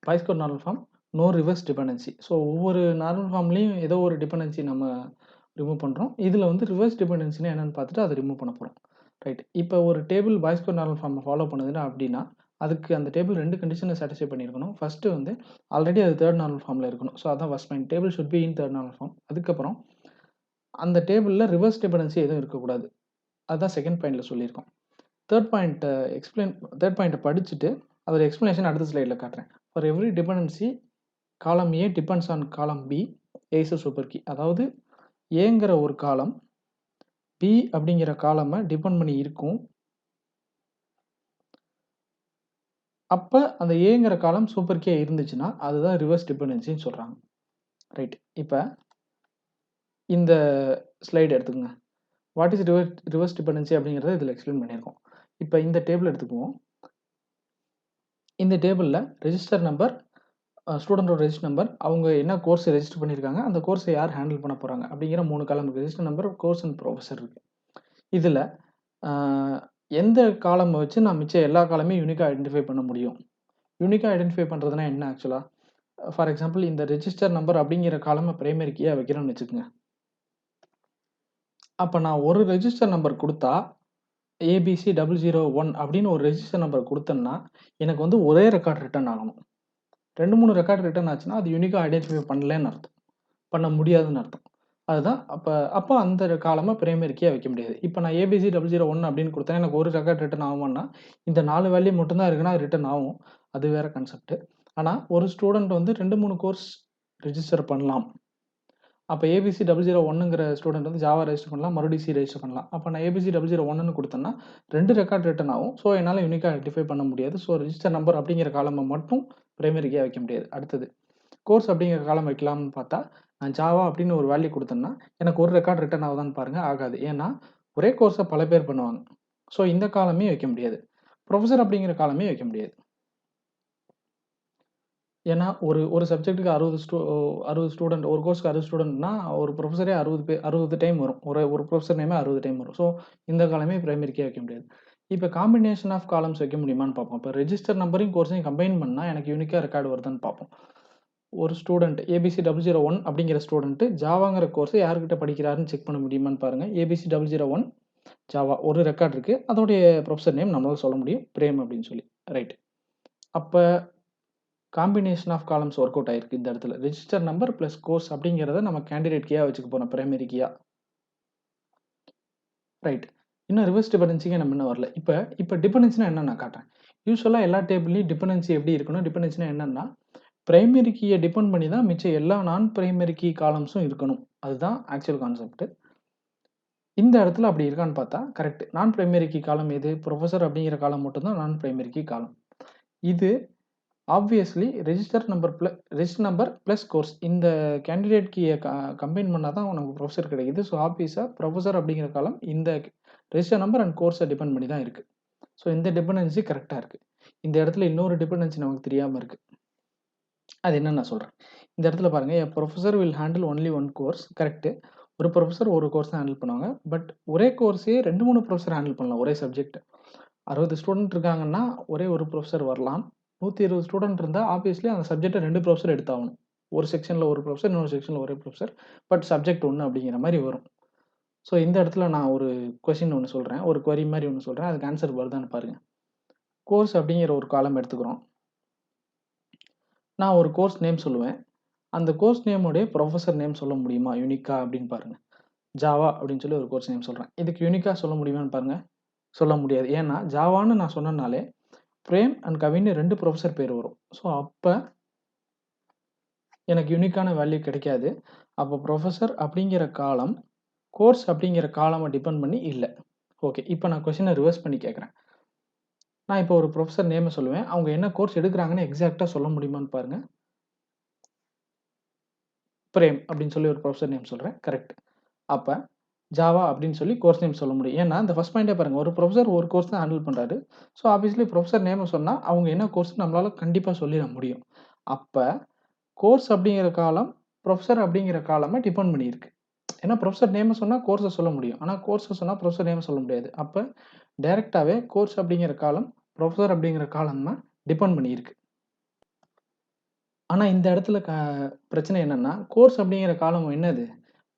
Boys Codd normal form, no reverse dependency. So ஒவ்வொரு normal ஃபார்ம்லேயும் ஏதோ ஒரு டிபெண்டன்சி நம்ம ரிமூவ் பண்ணுறோம். இதில் வந்து ரிவர்ஸ் டிபெண்டன்சினா என்னென்னு பார்த்துட்டு அதை ரிமூவ் பண்ண போகிறோம். ரைட். இப்போ ஒரு டேபிள் பாய்ஸ் கோட் நார்மல் ஃபார்மை ஃபாலோ பண்ணுதுன்னா அப்படின்னா அதுக்கு அந்த டேபிள் 2 கண்டிஷனை சாட்டிஸ்ஃபை பண்ணியிருக்கணும். ஃபஸ்ட்டு வந்து ஆல்ரெடி அது தேர்ட் நார்மல் ஃபார்மில் இருக்கணும். ஸோ அதான் first point. Table should be in third normal form. அதுக்கப்புறம் அந்த டேபிளில் ரிவர்ஸ் டிபெண்டன்சி எதுவும் இருக்கக்கூடாது. அதுதான் செகண்ட் பாயிண்டில் சொல்லியிருக்கோம். தேர்ட் பாயிண்ட்டை படிச்சுட்டு அதோட எக்ஸ்ப்ளனேஷன் அடுத்த ஸ்லைடில் காட்டுறேன். ஃபார் எவ்ரி டிபெண்டன்சி காலம் ஏ டிபெண்ட்ஸ் ஆன் காலம் பி ஏஸ் சூப்பர் கீ. அதாவது ஏங்கிற ஒரு காலம் பி அப்படிங்கிற காலமை டிபெண்ட் பண்ணி இருக்கும். அப்போ அந்த ஏங்கிற காலம் சூப்பர் கீ இருந்துச்சுன்னா அதுதான் ரிவர்ஸ் டிபெண்டன்சின்னு சொல்கிறாங்க. ரைட். இப்போ இந்த ஸ்லைடு எடுத்துக்கோங்க. வாட் இஸ் ரிவர்ஸ் டிபெண்டன்சி அப்படிங்கிறத இதில் எக்ஸ்பிளைன் பண்ணியிருக்கோம். இப்போ இந்த டேபிள் எடுத்துக்குவோம். இந்த டேபிளில் ரெஜிஸ்டர் நம்பர், ஸ்டூடெண்டோட ரெஜிஸ்டர் நம்பர், அவங்க என்ன கோர்ஸ் ரெஜிஸ்டர் பண்ணியிருக்காங்க, அந்த கோர்ஸை யார் ஹேண்டில் பண்ண போகிறாங்க அப்படிங்கிற 3 காலம் இருக்குது. Register number, course and professor இருக்குது. இதில் எந்த காலம் வச்சு நான் மிச்சம் எல்லா காலமே யூனிக்காக ஐடென்டிஃபை பண்ண முடியும். யூனிக்காக ஐடென்டிஃபை பண்ணுறதுனா என்ன ஆக்சுவலாக? ஃபார் எக்ஸாம்பிள் இந்த ரெஜிஸ்டர் நம்பர் அப்படிங்கிற காலமை பிரைமரி கீயாக வைக்கிறேன்னு வச்சுக்கோங்க. அப்போ நான் ஒரு ரெஜிஸ்டர் நம்பர் கொடுத்தா ABC001 அப்படின்னு ஒரு ரெஜிஸ்டர் நம்பர் கொடுத்தேன்னா எனக்கு வந்து ஒரே ரெக்கார்ட் ரிட்டர்ன் ஆகணும். 2-3 ரெக்கார்ட் ரிட்டர்ன் ஆச்சுன்னா அது யூனிக்காக ஐடென்டிஃபை பண்ணலன்னு அர்த்தம், பண்ண முடியாதுன்னு அர்த்தம். அதுதான் அப்போ அந்த காலமாக பிரைமரி கீயாக வைக்க முடியாது. இப்போ நான் ABC001 அப்படின்னு கொடுத்தேன், எனக்கு ஒரு ரெக்கார்ட் ரிட்டர்ன் ஆகுமான்னா இந்த 4 வேல்யூ மட்டும்தான் இருக்குன்னா அது ரிட்டர்ன் ஆகும். அது வேற கான்செப்ட். ஆனால் ஒரு ஸ்டூடெண்ட் வந்து 2-3 கோர்ஸ் ரெஜிஸ்டர் பண்ணலாம். அப்போ ABC001ங்கிற ஸ்டூடெண்ட் வந்து ஜாவா ரெஜிஸ்டர் பண்ணலாம், மறுபடியும் சி ரெஜிஸ்டர் பண்ணலாம். அப்போ நான் ABC001ன்னு கொடுத்தேன்னா 2 ரெக்கார்ட் ரிட்டர்ன் ஆகும். ஸோ என்னால் யூனிக்காக ஐடென்டிஃபை பண்ண முடியாது. ஸோ ரெஜிஸ்டர் நம்பர் அப்படிங்கிற காலமை மட்டும் பிரைமரி கீயாக வைக்க முடியாது. அடுத்தது கோர்ஸ் அப்படிங்கிற காலம் வைக்கலாம்னு பார்த்தா நான் ஜாவா அப்படின்னு ஒரு வேல்யூ கொடுத்தேன்னா எனக்கு ஒரு ரெக்கார்ட் ரிட்டர்ன் ஆகுதான்னு பாருங்கள், ஆகாது. ஏன்னா ஒரே கோர்ஸை பல பேர் பண்ணுவாங்க. ஸோ இந்த காலமே வைக்க முடியாது. ப்ரொஃபஸர் அப்படிங்கிற காலமே வைக்க முடியாது. ஏன்னா ஒரு சப்ஜெக்ட்டுக்கு 60 ஸ்டூடெண்ட், ஒரு கோர்ஸ்க்கு 60 ஸ்டூடெண்ட்னா ஒரு ப்ரொஃபஸரே 60 டைம் வரும். ஒரு ப்ரொஃபஸர் நேமே 60 டைம் வரும். ஸோ இந்த காலமே பிரைமரி கீயாக வைக்க முடியாது. இப்போ காம்பினேஷன் ஆஃப் காலம்ஸ் வைக்க முடியுமான்னு பார்ப்போம். இப்போ ரெஜிஸ்டர் நம்பரையும் கோர்ஸையும் கம்பைன் பண்ணால் எனக்கு யூனிக்காக ரெக்கார்டு வருதான்னு பார்ப்போம். ஒரு ஸ்டூடெண்ட் ABC001 அப்படிங்கிற ஸ்டூடெண்ட் ஜாவாங்கிற கோர்ஸை யார்கிட்ட படிக்கிறாருன்னு செக் பண்ண முடியுமான்னு பாருங்கள். ABC001 ஜாவா ஒரு ரெக்கார்ட் இருக்குது. அதோடைய ப்ரொஃபஸர் நேம் நம்மளால் சொல்ல முடியும், பிரேம் அப்படின்னு சொல்லி. ரைட். அப்போ combination of columns work out ஆயிருக்கு இந்த இடத்துல. ரெஜிஸ்டர் நம்பர் ப்ளஸ் கோர்ஸ் அப்படிங்கிறத நம்ம கேண்டிடேட் கீயாக வச்சுக்க போகிறோம், பிரைமரி கீயாக. ரைட். இன்னும் ரிவர்ஸ் டிபெண்டன்சிக்கு நம்ம இன்னும் வரல. இப்போ டிபெண்டன்சினா என்ன நான் காட்டுறேன். யூஸ்வலாக எல்லா டேபிள்லையும் டிபெண்டன்சி எப்படி இருக்கணும், டிபெண்டன்சினா என்னன்னா பிரைமரி கீயை டிபெண்ட் பண்ணி தான் மிச்சம் எல்லா நான் பிரைமரி கீ காலம்ஸும் இருக்கணும். அதுதான் ஆக்சுவல் கான்செப்ட். இந்த இடத்துல அப்படி இருக்கான்னு பார்த்தா கரெக்ட். நான் பிரைமரி கீ காலம் எது? ப்ரொஃபஸர் அப்படிங்கிற காலம் மட்டும்தான் நான் பிரைமரி கீ காலம். இது obviously register number plus course இந்த கேண்டிடேட் கீயை கம்பைன் பண்ணால் தான் நமக்கு ப்ரொஃபஸர் கிடைக்குது. ஸோ ஆப்வியஸாக ப்ரொஃபஸர் அப்படிங்கிற காலம் இந்த ரெஜிஸ்டர் நம்பர் அண்ட் கோர்ஸை டிபெண்ட் பண்ணி தான் இருக்குது. ஸோ இந்த டிபெண்டன்சி கரெக்டாக இருக்குது. இந்த இடத்துல இன்னொரு டிபெண்டன்சி நமக்கு தெரியாமல் இருக்குது. அது என்னன்னு நான் சொல்கிறேன். இந்த இடத்துல பாருங்கள், professor will handle only one course. Correct. ஒரு ப்ரொஃபஸர் ஒரு கோர்ஸ் தான் ஹேண்டில் பண்ணுவாங்க. பட் ஒரே கோர்ஸே 2-3 ப்ரொஃபஸர் ஹேண்டில் பண்ணலாம். ஒரே சப்ஜெக்ட் 60 ஸ்டூடெண்ட் இருக்காங்கன்னா ஒரே ஒரு ப்ரொஃபஸர் வரலாம். 120 ஸ்டூடெண்ட் இருந்தால் ஆப்வியஸ்லி அந்த சப்ஜெக்டை 2 ப்ரொஃபஸர் எடுத்தாகணும். ஒரு செக்ஷனில் ஒரு ப்ரொஃபஸர், இன்னொரு செக்ஷனில் ஒரே ப்ரொஃபஸர். பட் சப்ஜெக்ட் ஒன்று அப்படிங்கிற மாதிரி வரும். ஸோ இந்த இடத்துல நான் ஒரு கொஷின் ஒன்று சொல்கிறேன், ஒரு குவரி மாதிரி ஒன்று சொல்கிறேன். அதுக்கு ஆன்சர் வருதான்னு பாருங்கள். கோர்ஸ் அப்படிங்கிற ஒரு காலம் எடுத்துக்கிறோம். நான் ஒரு கோர்ஸ் நேம் சொல்லுவேன். அந்த கோர்ஸ் நேமுடைய ப்ரொஃபஸர் நேம் சொல்ல முடியுமா யூனிக்கா அப்படின்னு பாருங்கள். ஜாவா அப்படின்னு சொல்லி ஒரு கோர்ஸ் நேம் சொல்கிறேன். இதுக்கு யூனிக்காக சொல்ல முடியுமான்னு பாருங்கள். சொல்ல முடியாது. ஏன்னா ஜாவான்னு நான் சொன்னனாலே பிரேம் அண்ட் கவின்னு 2 ப்ரொஃபஸர் பேர் வரும். ஸோ அப்போ எனக்கு யூனிக்கான வேல்யூ கிடைக்காது. அப்போ ப்ரொஃபஸர் அப்படிங்கிற காலம் கோர்ஸ் அப்படிங்கிற காலமை டிபெண்ட் பண்ணி இல்லை. ஓகே. இப்போ நான் கொஸ்டினை ரிவர்ஸ் பண்ணி கேட்குறேன். நான் இப்போ ஒரு ப்ரொஃபஸர் நேமை சொல்லுவேன். அவங்க என்ன கோர்ஸ் எடுக்கிறாங்கன்னு எக்ஸாக்டாக சொல்ல முடியுமான்னு பாருங்கள். பிரேம் அப்படின்னு சொல்லி ஒரு ப்ரொஃபஸர் நேம் சொல்கிறேன். கரெக்ட். அப்போ ஜாவா அப்படின்னு சொல்லி கோர்ஸ் நேம் சொல்ல முடியும். ஏன்னா இந்த ஃபர்ஸ்ட் பாயிண்டே பாருங்கள், ஒரு ப்ரொஃபஸர் ஒரு கோர்ஸ் தான் ஹேண்டில் பண்ணுறாரு. ஸோ ஆப்வியஸ்லி ப்ரொஃபஸர் நேமை சொன்னால் அவங்க என்ன கோர்ஸ் நம்மளால் கண்டிப்பாக சொல்லிட முடியும். அப்போ கோர்ஸ் அப்படிங்கிற காலம் ப்ரொஃபஸர் அப்படிங்கிற காலமாக டிபெண்ட் பண்ணியிருக்கு. ஏன்னா ப்ரொஃபஸர் நேமை சொன்னால் கோர்ஸை சொல்ல முடியும். ஆனால் கோர்ஸை சொன்னால் ப்ரொஃபஸர் நேமை சொல்ல முடியாது. அப்போ டைரெக்டாகவே கோர்ஸ் அப்படிங்கிற காலம் ப்ரொஃபஸர் அப்படிங்கிற காலமாக டிபெண்ட் பண்ணியிருக்கு. ஆனா இந்த இடத்துல பிரச்சனை என்னன்னா, கோர்ஸ் அப்படிங்கிற காலம் என்னது?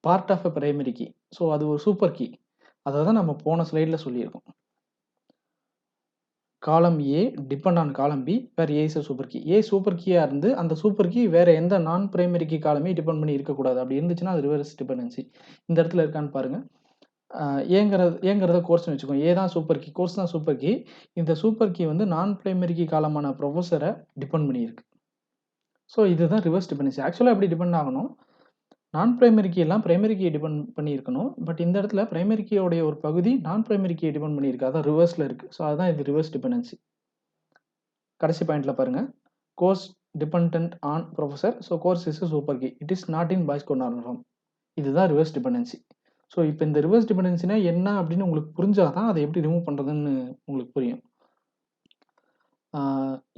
Part of a primary key. So அது ஒரு சூப்பர் கீ. அத தான் நம்ம போன ஸ்லைட்ல சொல்லியிருக்கோம். Column A depend on column B where A is a super key. A super கீயா இருந்து அந்த சூப்பர் கீ வேற எந்த நான் பிரைமரி கீ காலமே டிபெண்ட் பண்ணி இருக்கக்கூடாது. அப்படி இருந்துச்சுன்னா அது ரிவர்ஸ் டிபெண்டன்சி. இந்த இடத்துல இருக்கான்னு பாருங்க. ஏங்கிறத கோர்ஸ்னு வச்சுக்கோங்க. ஏ தான் சூப்பர் கீ, கோர்ஸ் தான் சூப்பர் கீ. இந்த சூப்பர் கீ வந்து நான் பிரைமரி கீ காலமான ப்ரொஃபஸர டிபெண்ட் பண்ணியிருக்கு. ஸோ இதுதான் ரிவர்ஸ் டிபெண்டன்சி. ஆக்சுவலா எப்படி டிபெண்ட் ஆகணும்? நான் பிரைமரி கீ எல்லாம் பிரைமரி கீய டிபெண்ட் பண்ணியிருக்கணும். பட் இந்த இடத்துல பிரைமரி கீயோடைய ஒரு பகுதி நான் பிரைமரி கீய டிபெண்ட் பண்ணியிருக்கு. அதான் ரிவர்ஸ்ல இருக்கு. ஸோ அதான் இது ரிவர்ஸ் டிபெண்டன்சி. கடைசி பாயிண்ட்ல பாருங்க. Course dependent on professor. So course is a super key. It is not in Boyce Codd normal form. இதுதான் ரிவர்ஸ் டிபெண்டன்சி. ஸோ இப்போ இந்த ரிவர்ஸ் டிபெண்டன்சினா என்ன அப்படின்னு உங்களுக்கு புரிஞ்சா தான் அதை எப்படி ரிமூவ் பண்ணுறதுன்னு உங்களுக்கு புரியும்.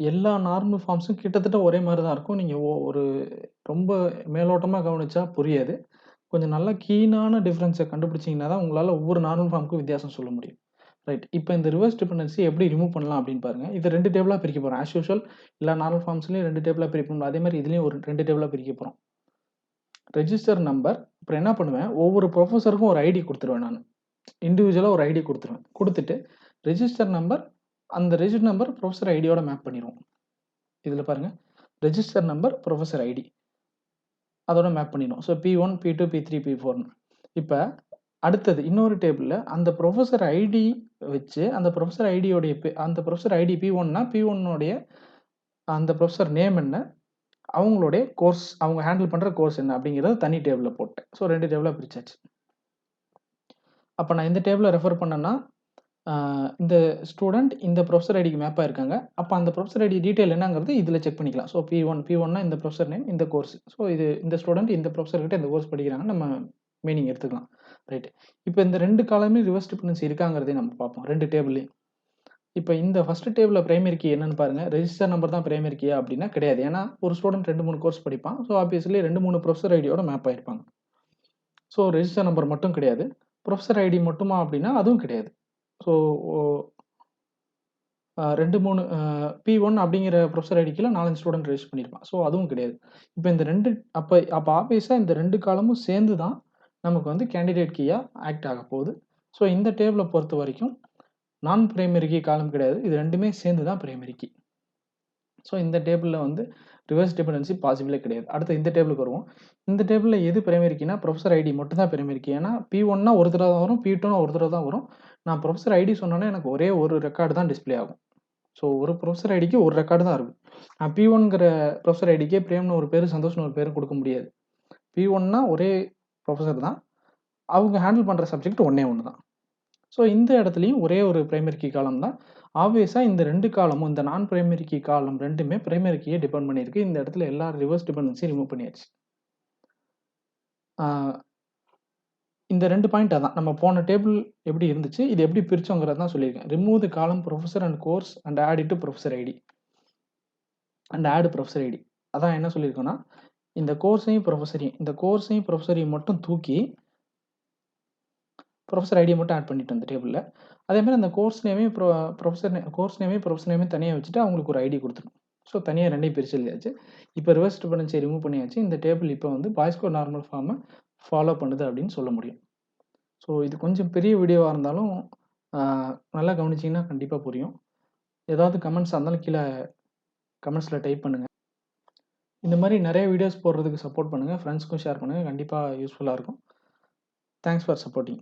எல்லா நார்மல் ஃபார்ம்ஸும் கிட்டத்தட்ட ஒரே மாதிரி தான் இருக்கும். நீங்கள் ஒரு ரொம்ப மேலோட்டமாக கவனிச்சா புரியாது. கொஞ்சம் நல்லா கீனான டிஃப்ரென்ஸை கண்டுபிடிச்சிங்கன்னா தான் உங்களால் ஒவ்வொரு நார்மல் ஃபார்முக்கும் வித்தியாசம் சொல்ல முடியும். ரைட். இப்போ இந்த ரிவர்ஸ் டிபெண்டன்சி எப்படி ரிமூவ் பண்ணலாம் அப்படின்னு பாருங்க. இதை 2 டேபிளாக பிரிக்க போகிறோம். ஆஸ் யூஷுவல் எல்லா நார்மல் ஃபார்ம்ஸ்லையும் 2 டேபிளாக பிரிப்போம். அதே மாதிரி இதுலேயும் ஒரு 2 டேபிளாக பிரிக்க போகிறோம். Register number. அப்புறம் என்ன பண்ணுவேன், ஒவ்வொரு ப்ரொஃபஸருக்கும் ஒரு ஐடி கொடுத்துருவேன் நான். இண்டிவிஜுவலாக ஒரு ஐடி கொடுத்துருவேன். கொடுத்துட்டு ரெஜிஸ்டர் நம்பர், அந்த ரெஜிஸ்டர் நம்பர் ப்ரொஃபஸர் ஐடியோட மேப் பண்ணிடுவோம். இதில் பாருங்க, ரெஜிஸ்டர் நம்பர் ப்ரொஃபஸர் ஐடி அதோட மேப் பண்ணிடுவோம். So P1, P2, P3, P4ன்னு. இப்போ அடுத்தது இன்னொரு டேபிளில் அந்த ப்ரொஃபஸர் ஐடி வச்சு அந்த ப்ரொஃபஸர் ஐடியோடைய அந்த ப்ரொஃபஸர் ஐடி P1னா P1உடைய அந்த ப்ரொஃபஸர் நேம் என்ன, அவங்களுடைய கோர்ஸ், அவங்க ஹேண்டில் பண்ணுற கோர்ஸ் என்ன அப்படிங்கிறத தனி டேபிளில் போட்டேன். ஸோ 2 டேபிளாக பிரிச்சாச்சு. அப்போ நான் இந்த டேபிளை ரெஃபர் பண்ணேன்னா இந்த ஸ்டூடெண்ட் இந்த ப்ரொஃபஸர் ஐடிக்கு மேப் ஆயிருக்காங்க. அப்போ அந்த ப்ரொஃபஸர் ஐடி டீட்டெயில் என்னங்கிறது இதில் செக் பண்ணிக்கலாம். ஸோ P1னா இந்த ப்ரொஃபஸர் நேம், இந்த கோர்ஸ். ஸோ இந்த ஸ்டூடெண்ட் இந்த ப்ரொஃபஸர் கிட்ட இந்த கோர்ஸ் படிக்கிறாங்க, நம்ம மீனிங் எடுத்துக்கலாம். ரைட். இப்போ இந்த 2 காலமே ரிவர்ஸ் டிபெண்டன்சி இருக்காங்கிறதையும் நம்ம பார்ப்போம் 2 டேபிள்லையும். இப்போ இந்த ஃபர்ஸ்ட் டேபிளில் பிரைமரி கீ என்னன்னு பாருங்க. ரெஜிஸ்டர் நம்பர் தான் பிரைமரி கீயா அப்படின்னா கிடையாது. ஏன்னா ஒரு ஸ்டூடெண்ட் 2-3 கோர்ஸ் படிப்பான். ஸோ ஆப்வியஸ்லி 2-3 ப்ரொஃபஸர் ஐடியோட மேப் ஆயிருப்பாங்க. ஸோ ரெஜிஸ்டர் நம்பர் மட்டும் கிடையாது. ப்ரொஃபஸர் ஐடி மட்டுமா அப்படின்னா அதுவும் கிடையாது. ஸோ 2-3 P1 அப்படிங்கிற ப்ரொஃபஸர் ஐடிக்குள்ள 4-5 ஸ்டூடெண்ட் ரெஜிஸ்டர் பண்ணியிருப்பான். ஸோ அதுவும் கிடையாது. இப்போ இந்த 2 அப்போ ஆப்வியஸா இந்த 2 காலமும் சேர்ந்து தான் நமக்கு வந்து கேண்டிடேட் கீயா ஆக்ட் ஆக போகுது. ஸோ இந்த டேபிளை பொறுத்த வரைக்கும் நான் பிரைமரி கீ காலம் கிடையாது. இது 2மே சேர்ந்து தான் பிரைமரி கீ. ஸோ இந்த டேபிளில் வந்து ரிவர்ஸ் டிபெண்டன்சி பாசிபிளே கிடையாது. அடுத்து இந்த டேபிளுக்கு வருவோம். இந்த டேபிளில் எது பிரைமரி கீனா ப்ரொஃபஸர் ஐடி மட்டும் தான் பிரைமரி கீ. ஏன்னா P1னா ஒரு தடவை தான் வரும், P2னா ஒரு தடவை தான் வரும். நான் ப்ரொஃபஸர் ஐடி சொன்னோன்னே எனக்கு ஒரே ஒரு ரெக்கார்டு தான் டிஸ்பிளே ஆகும். ஸோ ஒரு ப்ரொஃபஸர் ஐடிக்கு ஒரு ரெக்கார்டு தான் இருக்கும். நான் P1ங்கிற ப்ரொஃபஸர் ஐடிக்கே பிரேம்னு ஒரு பேர், சந்தோஷ்னு ஒரு பேர் கொடுக்க முடியாது. P1னா ஒரே ப்ரொஃபஸர் தான். அவங்க ஹேண்டில் பண்ணுற சப்ஜெக்ட் ஒன்னே ஒன்று தான். ஸோ இந்த இடத்துலையும் ஒரே ஒரு பிரைமரி கீ காலம் தான். ஆப்வியஸாக இந்த 2 காலமும், இந்த நான் பிரைமரி கீ காலம் 2மே பிரைமரி கீயை டிபெண்ட் பண்ணியிருக்கு. இந்த இடத்துல எல்லா ரிவர்ஸ் டிபெண்டன்சியும் ரிமூவ் பண்ணியாச்சு. இந்த 2 பாயிண்ட் அதான். நம்ம போன டேபிள் எப்படி இருந்துச்சு, இது எப்படி பிரிச்சோங்கிறது தான் சொல்லியிருக்கேன். Remove the column professor and course and add it to professor ID and add professor ID. அதான் என்ன சொல்லியிருக்கோன்னா, இந்த கோர்ஸையும் ப்ரொஃபஸரையும் மட்டும் தூக்கி ப்ரொஃபஸர் ஐடியை மட்டும் ஆட் பண்ணிட்டோம் இந்த டேபிளில். அதேமாதிரி அந்த கோர்ஸ் நேமையும் ப்ரொஃபஸர் நேமையும் தனியாக வச்சுட்டு அவங்களுக்கு ஒரு ஐடி கொடுத்துரும். ஸோ தனியாக 2ஐயும் பிரிச்சு எழுதியாச்சு. இப்போ ரிவர்ஸ் டிபெண்டன்சியை ரிமூவ் பண்ணியாச்சு. இந்த டேபிள் இப்போ வந்து பாய்ஸ் கோட் நார்மல் ஃபார்மை ஃபாலோ பண்ணுது அப்படின்னு சொல்ல முடியும். ஸோ இது கொஞ்சம் பெரிய வீடியோவாக இருந்தாலும் நல்லா கவனிச்சிங்கன்னா கண்டிப்பாக புரியும். ஏதாவது கமெண்ட்ஸாக இருந்தாலும் கீழே கமெண்ட்ஸில் டைப் பண்ணுங்கள். இந்த மாதிரி நிறைய வீடியோஸ் போடுறதுக்கு சப்போர்ட் பண்ணுங்கள். ஃப்ரெண்ட்ஸ்க்கும் ஷேர் பண்ணுங்கள். கண்டிப்பாக யூஸ்ஃபுல்லாக இருக்கும். Thanks for supporting.